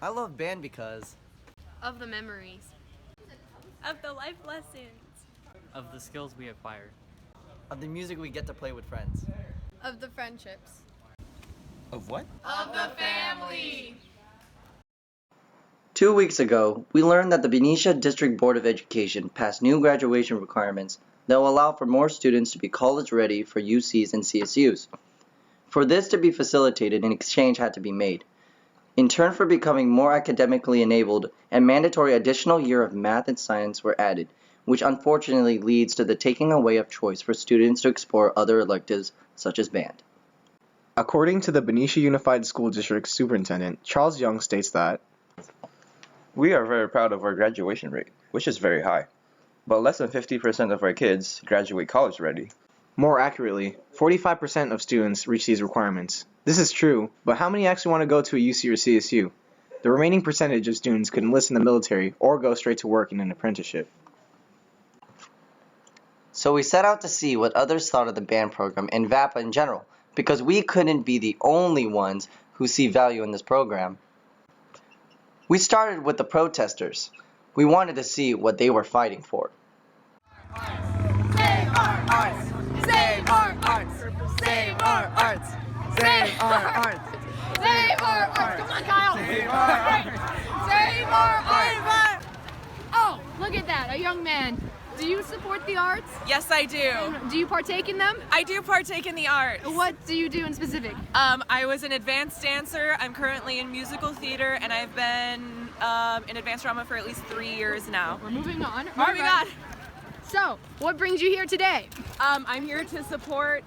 I love band because of the memories, of the life lessons, of the skills we acquire, of the music we get to play with friends, of the friendships, Of what? of the family. 2 weeks ago, we learned that the Benicia District Board of Education passed new graduation requirements that will allow for more students to be college ready for UCs and CSUs. For this to be facilitated, an exchange had to be made. In turn for becoming more academically enabled, a mandatory additional year of math and science were added, which unfortunately leads to the taking away of choice for students to explore other electives such as band. According to the Benicia Unified School District Superintendent, Charles Young states that We are very proud of our graduation rate, which is very high. But less than 50% of our kids graduate college ready. more accurately, 45% of students reach these requirements. This is true, but how many actually want to go to a UC or CSU? The remaining percentage of students could enlist in the military or go straight to work in an apprenticeship. So we set out to see what others thought of the band program and VAPA in general, because we couldn't be the only ones who see value in this program. We started with the protesters. We wanted to see what they were fighting for. Save our arts! Save our arts! Save our arts! Save our arts! Save our arts! Come on, Kyle! Save our arts! Save our arts! Oh, look at that, a young man. Do you support the arts? Yes, I do. Do you partake in them? I do partake in the arts. What do you do in specific? I was an advanced dancer. I'm currently in musical theater, and I've been in advanced drama for at least 3 years now. We're moving on. Moving on. So, what brings you here today? I'm here to support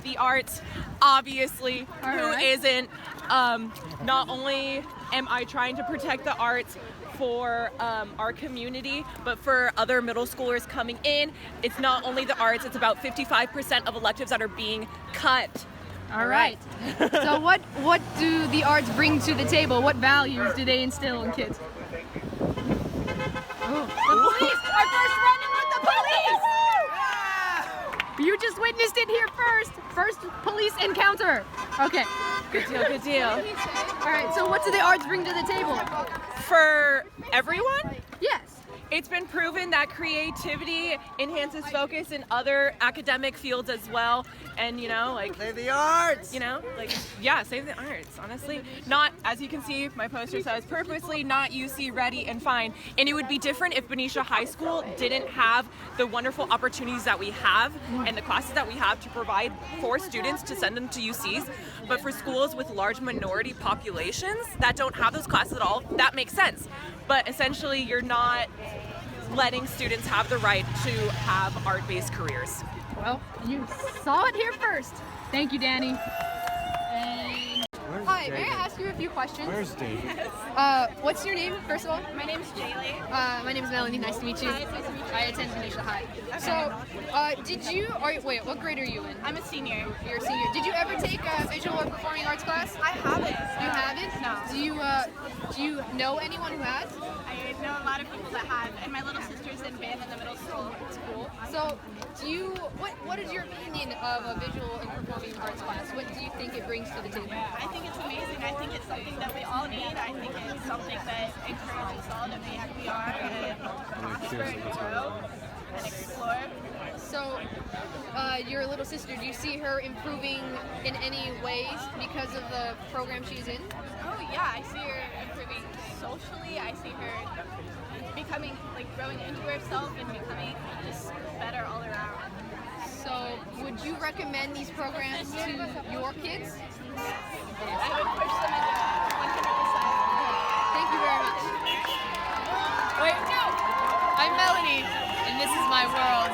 the arts, obviously. All Who right. isn't? Not only am I trying to protect the arts for our community, but for other middle schoolers coming in, it's not only the arts, it's about 55% of electives that are being cut. All right. So what do the arts bring to the table? What values do they instill in kids? Oh, the police! Our first run-in with the police! You just witnessed it here first. First police encounter. Okay. Good deal, good deal. All right, so what do the arts bring to the table? For everyone? Yes. It's been proven that creativity enhances focus in other academic fields as well. And, save the arts! Save the arts, honestly. Not, as you can see, my poster says, purposely not UC ready and fine. And it would be different if Benicia High School didn't have the wonderful opportunities that we have and the classes that we have to provide for students to send them to UCs. But for schools with large minority populations that don't have those classes at all, that makes sense. But essentially, you're not letting students have the right to have art-based careers. Well, you saw it here first. Thank you, Danny. And hi, may I ask you a few questions? Where's David? What's your name, first of all? My name's Jaylee. My name is Melanie. Nice to meet you. Hi, it's nice to meet you. I attend Benicia High. So, wait, what grade are you in? I'm a senior. You're a senior. Did you ever take a visual or performing arts class? I haven't. You haven't? No. Do you know anyone who has? I know a lot of people that have, and my little sister's in band in the middle school. That's cool. So, what is your opinion of a visual and performing arts class? What do you think it brings to the table? I think it's amazing. I think it's something that we all need. I think it's something that encourages us all to be who we are and prosper and grow and explore. So, your little sister, do you see her improving in any ways because of the program she's in? Oh yeah, I see her improving socially. I see her becoming, growing into herself and becoming just better all around. So, would you recommend these programs to your kids? I would push them into 100%. Thank you very much. Wait, no! I'm Melanie, and this is my world.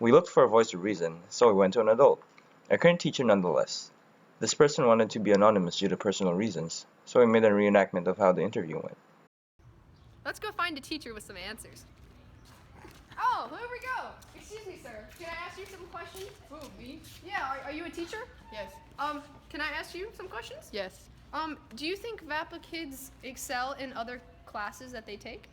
We looked for a voice of reason, so we went to an adult, a current teacher nonetheless. This person wanted to be anonymous due to personal reasons, so we made a reenactment of how the interview went. Let's go find a teacher with some answers. Oh, here we go. Excuse me, sir. Can I ask you some questions? Who, me? Yeah, are you a teacher? Yes. Can I ask you some questions? Yes. Do you think VAPA kids excel in other classes that they take?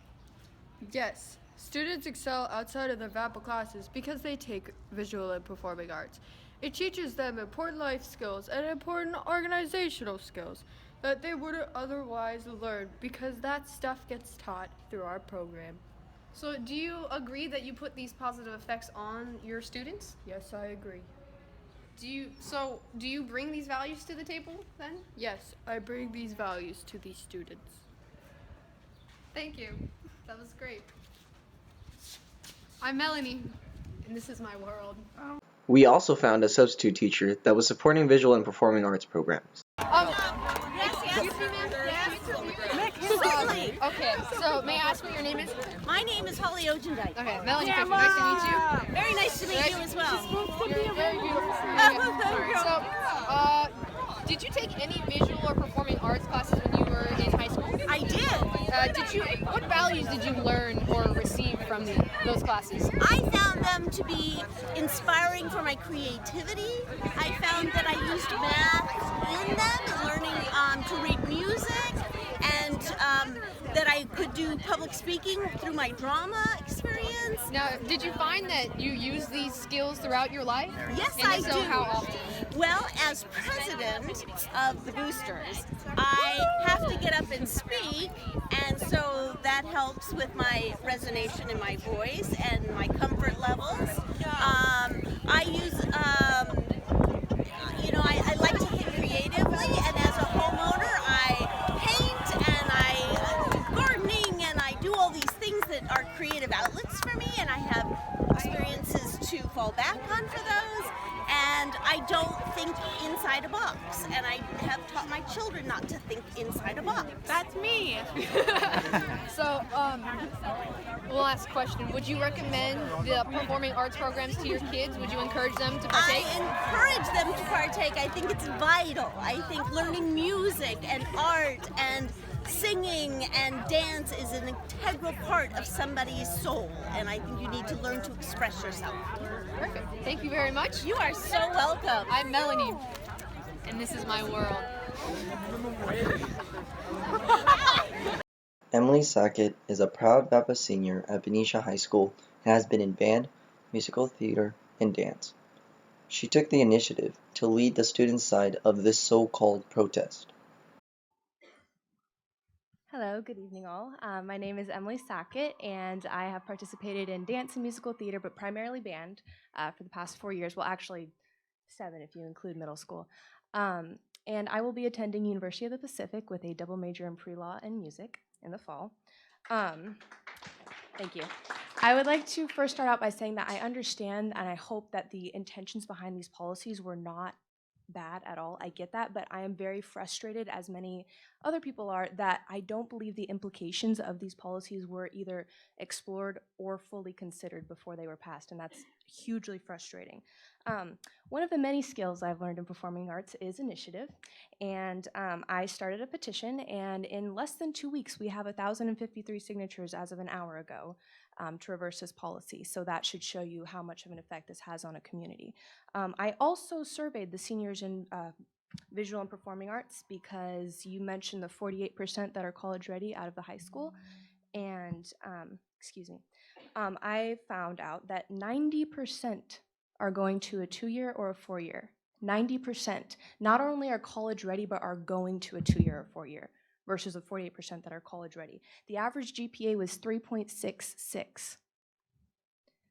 Yes. Students excel outside of their VAPA classes because they take visual and performing arts. It teaches them important life skills and important organizational skills. that they wouldn't otherwise learn because that stuff gets taught through our program. So do you agree that you put these positive effects on your students? Yes, I agree. Do you bring these values to the table then? Yes, I bring these values to these students. Thank you. That was great. I'm Melanie, and this is my world. We also found a substitute teacher that was supporting visual and performing arts programs. Excuse me, ma'am. Certainly. Okay, so may I ask what your name is? My name is Holly Ojendyk. Okay, Melanie, nice to meet you. Very nice to meet you as well. You're very beautiful. Thank you. So, did you take any visual or performing arts classes when you were in high school? I did. What values did you learn or receive from those classes? I found them to be inspiring for my creativity. I found that I used math in them, learning to read music, and that I could do public speaking through my drama experience. Now, did you find that you use these skills throughout your life? Yes, and I if so, do. How often? Well, as president of the boosters, I have to get up and speak, and so that helps with my resonation in my voice and my comfort levels. I use, I like to think creatively, and as a homeowner, I paint and I do gardening and I do all these things that are creative outlets for me, and I have experiences to fall back on for those. And I don't think inside a box, and I have taught my children not to think inside a box. That's me. So, we'll ask a question. Would you recommend the performing arts programs to your kids? Would you encourage them to partake? I encourage them to partake. I think it's vital. I think learning music and art and singing and dance is an integral part of somebody's soul, and I think you need to learn to express yourself. Perfect. Thank you very much. You are so welcome. I'm Melanie, and this is my world. Emily Sackett is a proud VAPA senior at Benicia High School and has been in band, musical theater, and dance. She took the initiative to lead the student side of this so-called protest. Hello, good evening all. My name is Emily Sackett, and I have participated in dance and musical theater, but primarily band for the past 4 years. Well, actually 7 if you include middle school. And I will be attending University of the Pacific with a double major in pre-law and music in the fall. Thank you. I would like to first start out by saying that I understand and I hope that the intentions behind these policies were not bad at all. I get that, but I am very frustrated, as many other people are, that I don't believe the implications of these policies were either explored or fully considered before they were passed, and that's hugely frustrating. One of the many skills I've learned in performing arts is initiative, and I started a petition, and in less than 2 weeks we have 1,053 signatures as of an hour ago to reverse this policy, so that should show you how much of an effect this has on a community. I also surveyed the seniors in visual and performing arts because you mentioned the 48% that are college ready out of the high school, and I found out that 90% are going to a 2-year or a 4-year. 90% not only are college ready but are going to a 2-year or 4-year versus the 48% that are college ready. The average GPA was 3.66.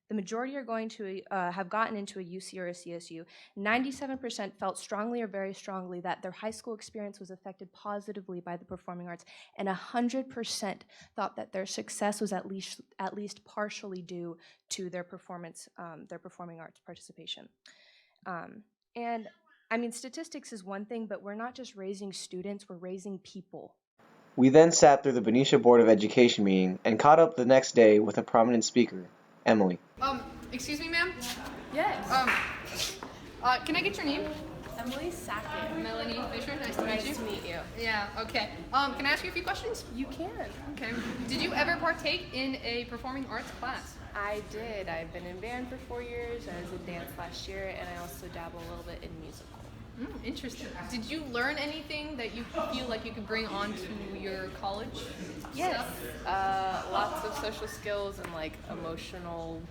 The majority are going to have gotten into a UC or a CSU. 97% felt strongly or very strongly that their high school experience was affected positively by the performing arts, and 100% thought that their success was at least partially due to their performing arts participation. And I mean, statistics is one thing, but we're not just raising students, we're raising people. We then sat through the Benicia Board of Education meeting and caught up the next day with a prominent speaker, Emily. Excuse me, ma'am? Yes. Can I get your name? Emily Sackett. Melanie Fisher, nice to meet you. Nice to meet you. Yeah, okay. Can I ask you a few questions? You can. Okay. Did you ever partake in a performing arts class? I did. I've been in band for 4 years. I was in dance last year, and I also dabble a little bit in musical. Interesting. Did you learn anything that you feel like you could bring on to your college Yes. stuff? Lots of social skills and like emotional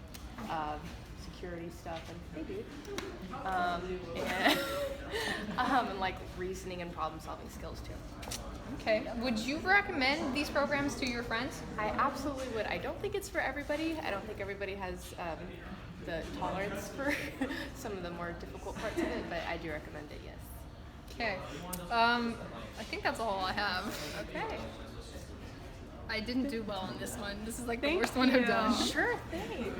security stuff, and they do. And like reasoning and problem solving skills too. Okay. Would you recommend these programs to your friends? I absolutely would. I don't think it's for everybody. I don't think everybody has the tolerance for some of the more difficult parts of it, but I do recommend it, yes. Okay. I think that's all I have. Okay. I didn't do well on this one. This is like the worst one I've done. Sure thing.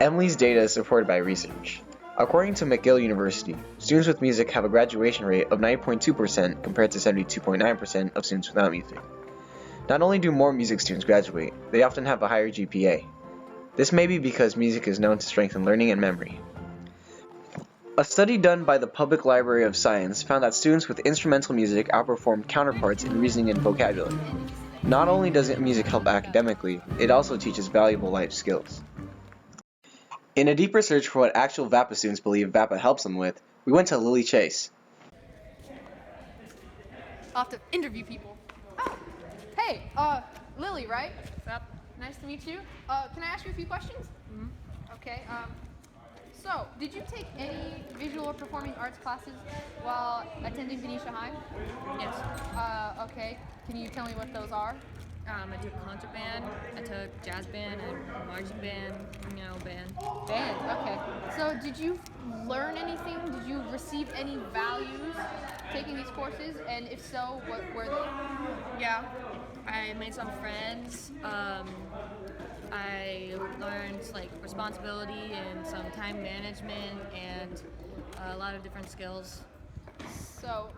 Emily's data is supported by research. According to McGill University, students with music have a graduation rate of 90.2% compared to 72.9% of students without music. Not only do more music students graduate, they often have a higher GPA. This may be because music is known to strengthen learning and memory. A study done by the Public Library of Science found that students with instrumental music outperformed counterparts in reasoning and vocabulary. Not only does music help academically, it also teaches valuable life skills. In a deeper search for what actual VAPA students believe VAPA helps them with, we went to Lily Chase. I'll have to interview people. Oh, hey, Lily, right? Yep. Nice to meet you. Can I ask you a few questions? Mm-hmm. Okay. So, did you take any visual or performing arts classes while attending Benicia High? Yes. Okay. Can you tell me what those are? I took concert band, I took jazz band, and marching band, band. Band, okay. So did you learn anything? Did you receive any values taking these courses? And if so, what were they? Yeah, I made some friends. I learned like responsibility and some time management and a lot of different skills. So,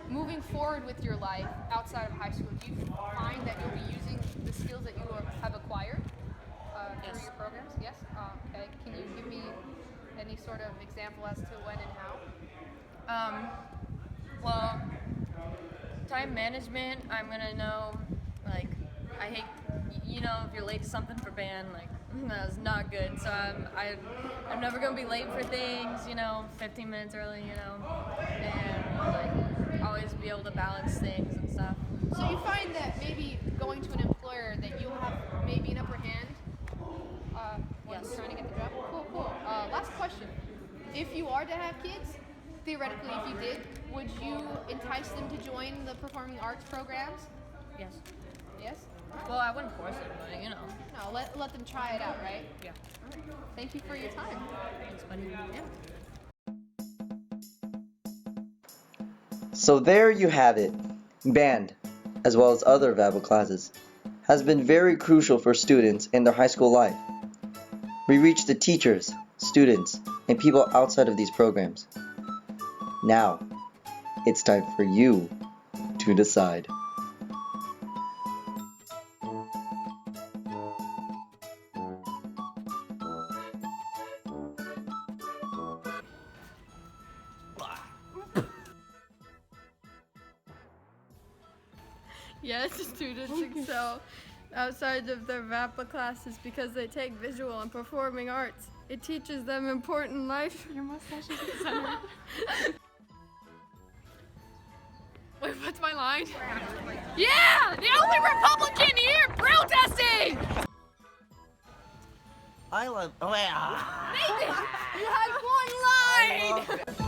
moving forward with your life outside of high school, do you find that you'll be using the skills that you have acquired through your programs? Yes? Okay. Can you give me any sort of example as to when and how? Well, time management, I'm gonna know, like, I hate, if you're late to something for band, like, that's not good. So I'm never gonna be late for things, 15 minutes early, and like, always be able to balance things and stuff. So you find that maybe going to an employer that you'll have maybe an upper hand when Yes. trying to get the job? Cool. Last question. If you are to have kids, theoretically if you did, would you entice them to join the performing arts programs? Yes. Yes? Well, I wouldn't force it, but No, let them try it out, right? Yeah. All right. Thank you for your time. Thanks, buddy. Yeah. So there you have it. Band, as well as other VAPA classes, has been very crucial for students in their high school life. We reach the teachers, students, and people outside of these programs. Now, it's time for you to decide. Yes, students excel outside of their VAPA classes because they take visual and performing arts. It teaches them important life. Your mustache is in the center. Wait, what's my line? Yeah! The only Republican here protesting! I love. Oh, yeah. Nathan, you had one line!